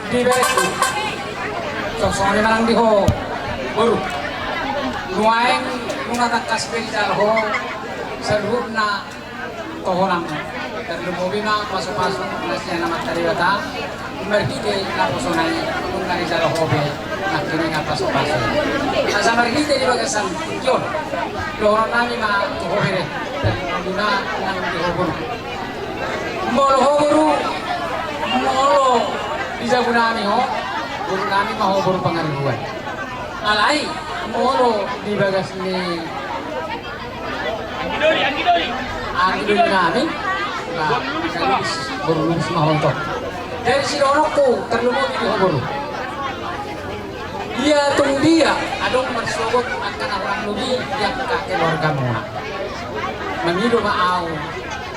di bereku sosone marang di ho baru nuaeng nungatak kasbel jalho seluruh na tohonam dan lumobi ma paso-paso nasya nama tariwata mergite na posonai nungari jalho hobe nak kini nga paso-paso asa mergite di bagasan yon lohon nami ma tohobere dan guna nang di hoburu molo hoburu molo bisa gunami ho guru nami ma hoburu pangaribuan alai molo di bagas ni Angidoli namin na berlulus mahontok dari si ronokku terlumut di hoboro dia tung dia adong bersogot akan orang lubi yang ka keluarga muna mengido maaw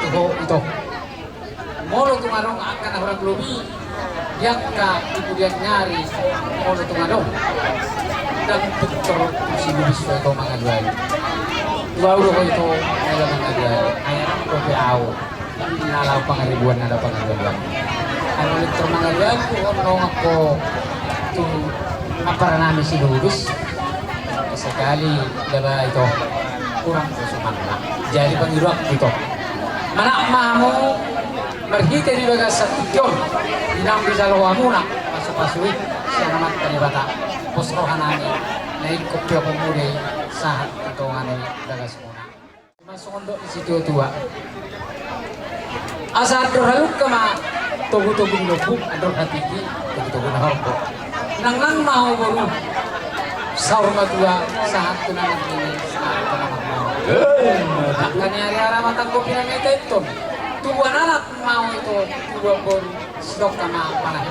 tuho ito molo tumarong akan orang lubi yang ka kemudian nyari molo tumarong dan betul si lubis itu mga duay dua ulo ko ito ay mga duay ay ang kopi aw nalaw pangaribuan na pangaribuan ang elektro mga duay kung ano ako itong apara namin si lubis sekali diba ito kurang ko sumangla jadi pangiruak ito manak mamu merhita di bagas sa tiyon inang bisa loa muna pasok-pasok siya naman kalibata posrohan namin naik kopi ako muna saat ketongan ini dagas muna masuk untuk di situ tua asal dorhaluk kama togu-togu nopuk ador hatiki togu-togu nahorko nang mau baru sahur matua saat tunangan ini saat tunangan mau akan nyari matang kopi nang itu tubuhan anak mau itu tubuh baru stok kama panah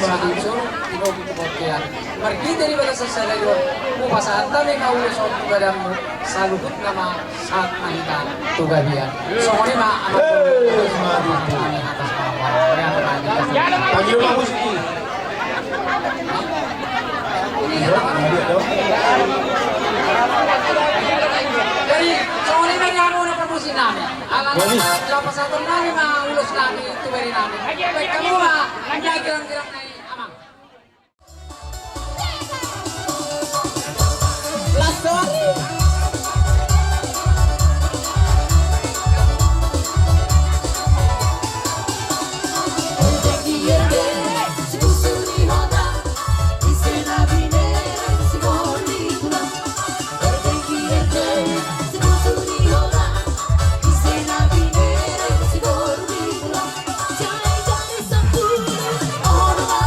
sangat suruh tinobi kepokian pergi dari batas sesalayo mu pasahan tami kaulo so tugadamu salukut nama saat mahita tugabian soalnya ma anak kami atas nama panggil Pak Muski jadi soalnya nanyamu na permusin namin alam lapas satu namin maulus namin tuberi namin baik kamu mah hanya gerang-gerang naik amang Oh,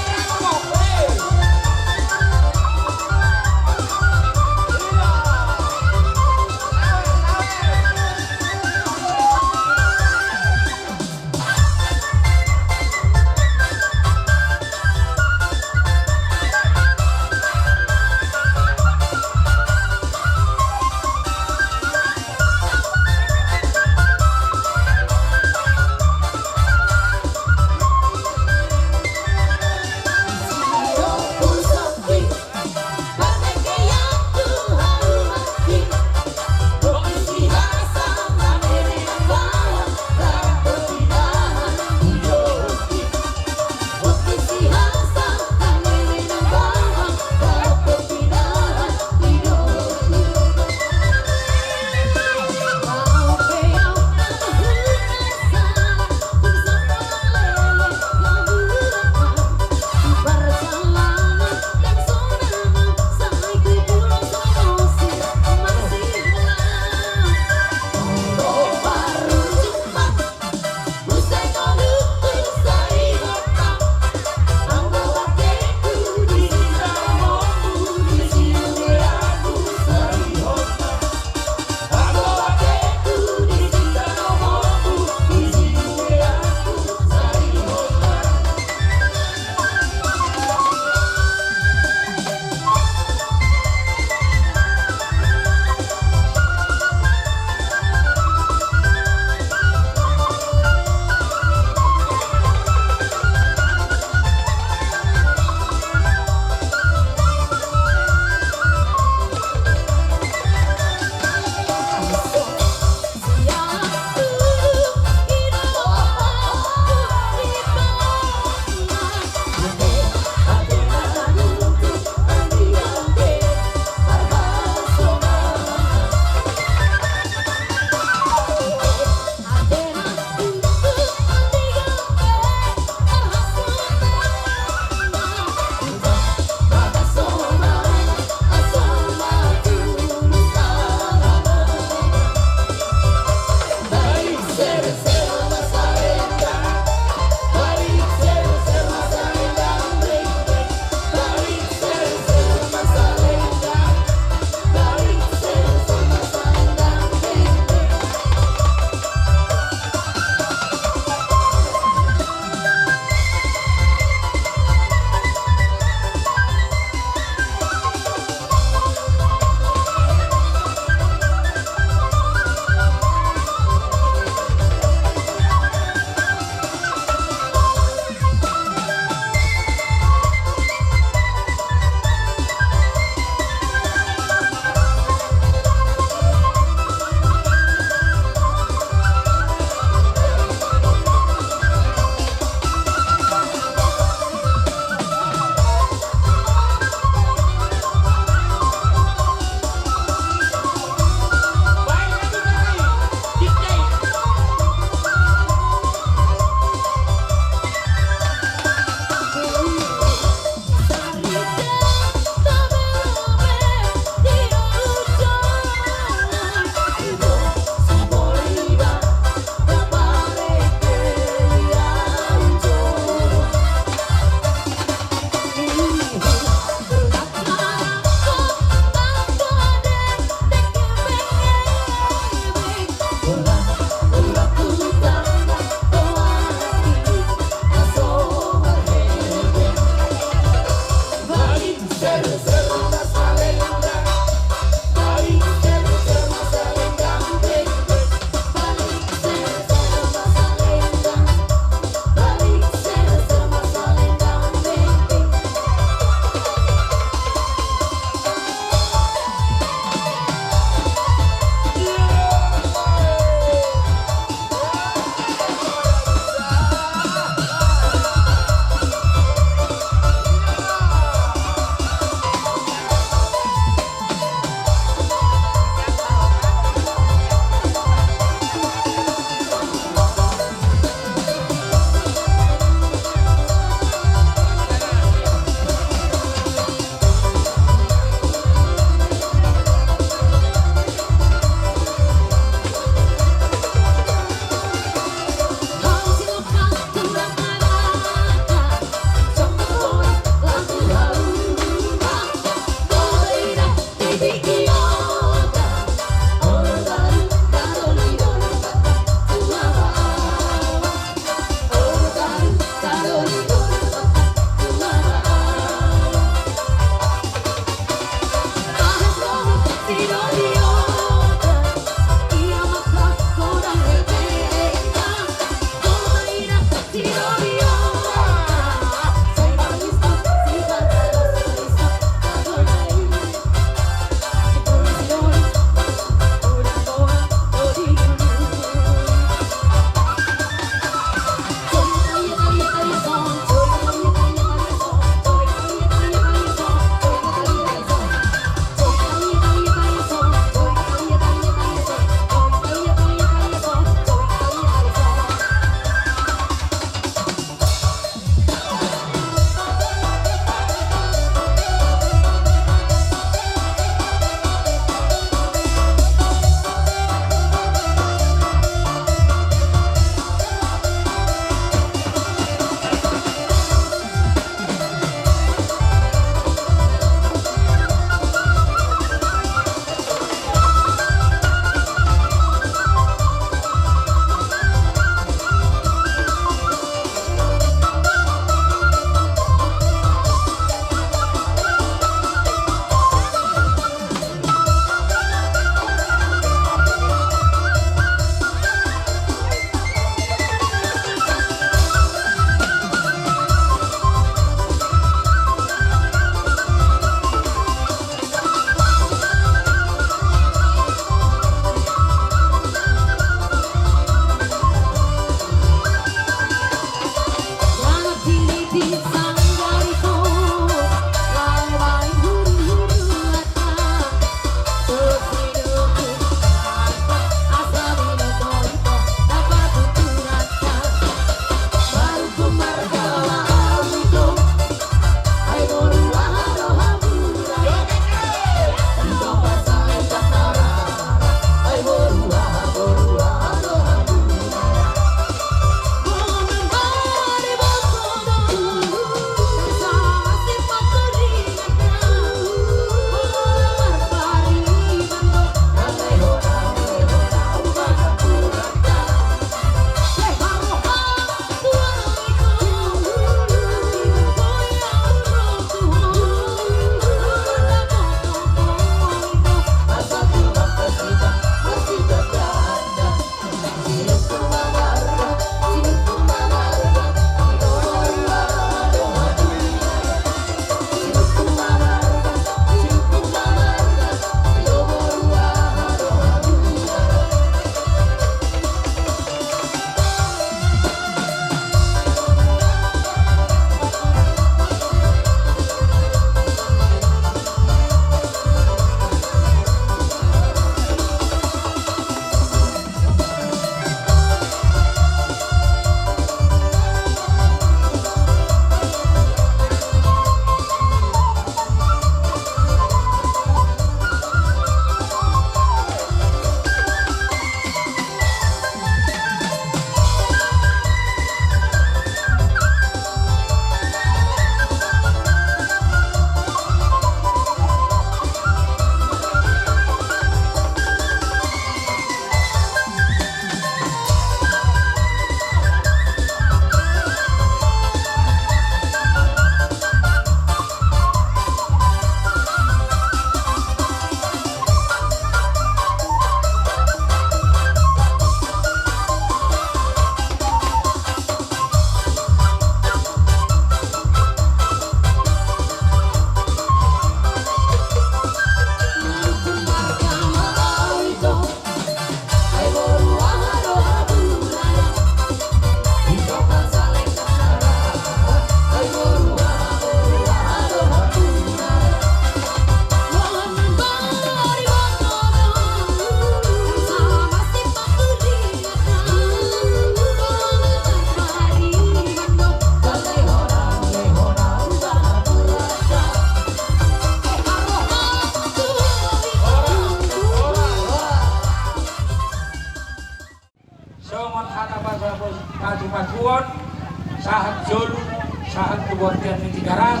orang tubortian ni tigarat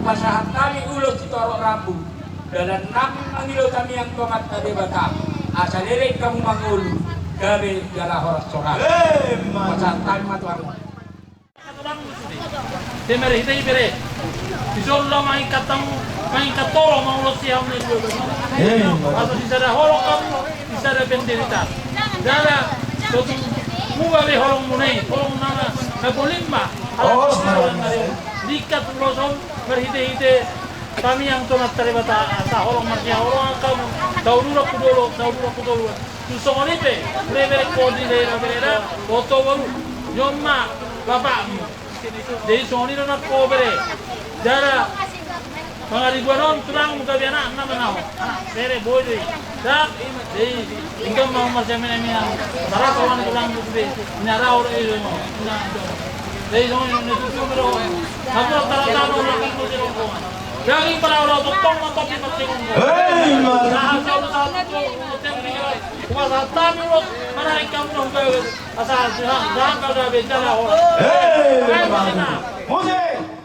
pasahan kami ulo citorok rambu dalam enam mangilo kami yang tomat tadi bata asal lirik kamu mangulu gabe galah horas sokat pasahan kami matuan temere hitai bere isollo mai katoro mau lo siam ni atau di sana holong kamu di sana penderita dala tutu muga be holong munai holong nama nagolimba dikat losong berhite-hite kami yang tomat terbata asa holong masih holong kamu daulura kudolo tusong olipe bere kodi bere foto baru nyoma bapak jadi soni nak bere dara mga ribuanon tulang muka biana nama nao bere boy dak jadi ingkang mau marjamin yang para kawan tulang bebe nyara orang itu jadi soni itu bro aku tara-tara orang itu jero daging para orang totong nonton di pating nah satu kuasa tami lo mana ikam nong asal jangan kau bicara orang Musik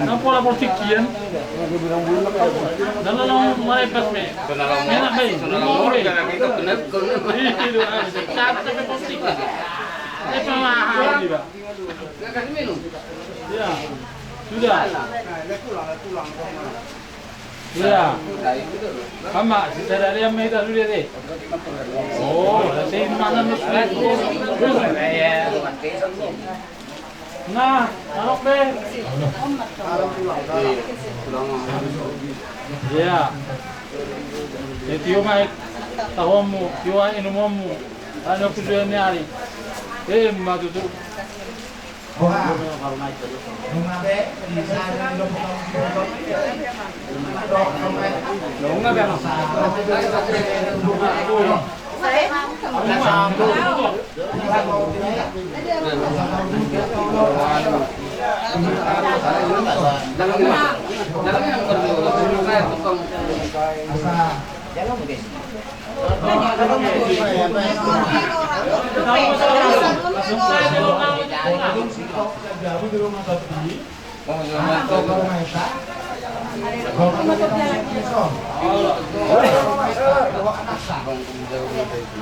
Não pode por tiquian. Não, não, não é para mim. Enak baik. Não boleh. Itu cara tapi por tiquian. Itu mahal juga. Kasih minum. Ya. Sudah. Ya. Kama, secara dia minta sudah deh. Oh, saya mana sudah. Nah, taruh deh. Ya. Jadi omai tahumu, jual inumamu, anu kujuan nyari. Madu tu.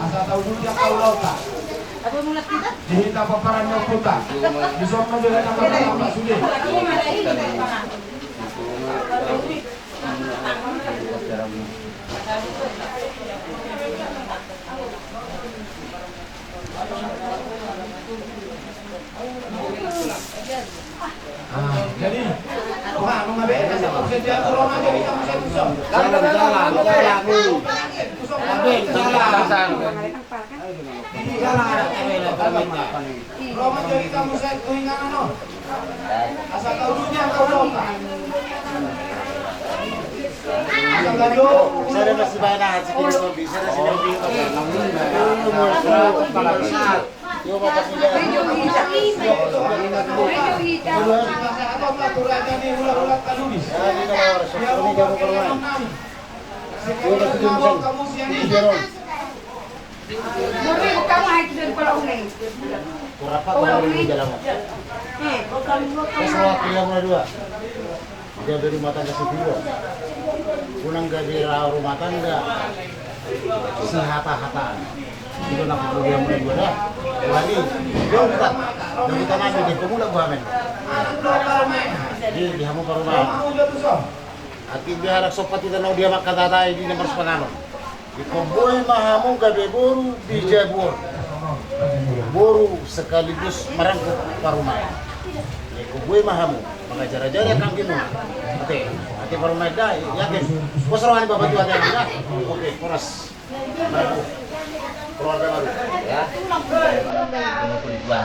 Asal tahu dulu dia kau lauta. Dihita paparannya kota. Bisa menjaga nama sudah. Jadi, wah, mengabe kasih kerja corona jadi kamu saya pusing. Roma jadi kamu saya keinginan no. Asal tahu dunia kau dong. Asal gajo. Saya masih banyak sedikit lebih. Saya sedang bingung. Yo bapak tidak. Dia dari rumah tangga sipil. Unang gaji rumah tangga. Sehata-hataan. Itu nak program mulai dua dah. Lagi, dia kita, dan kita nanti di pemula gua men. Di hamu parumah. Atin dia harap sopat kita nau dia makan tatai di nomor sepangano. Di komboy mahamu gabe boru bija boru sekaligus merangkuk parumah. Di komboy mahamu mengajar-ajar kang ginu. Oke, parumah dah yakin. Bos rohani bapak tu ada ya. Oke, koras. Merangkuk. Keluarga baru ya. Ini pun dua.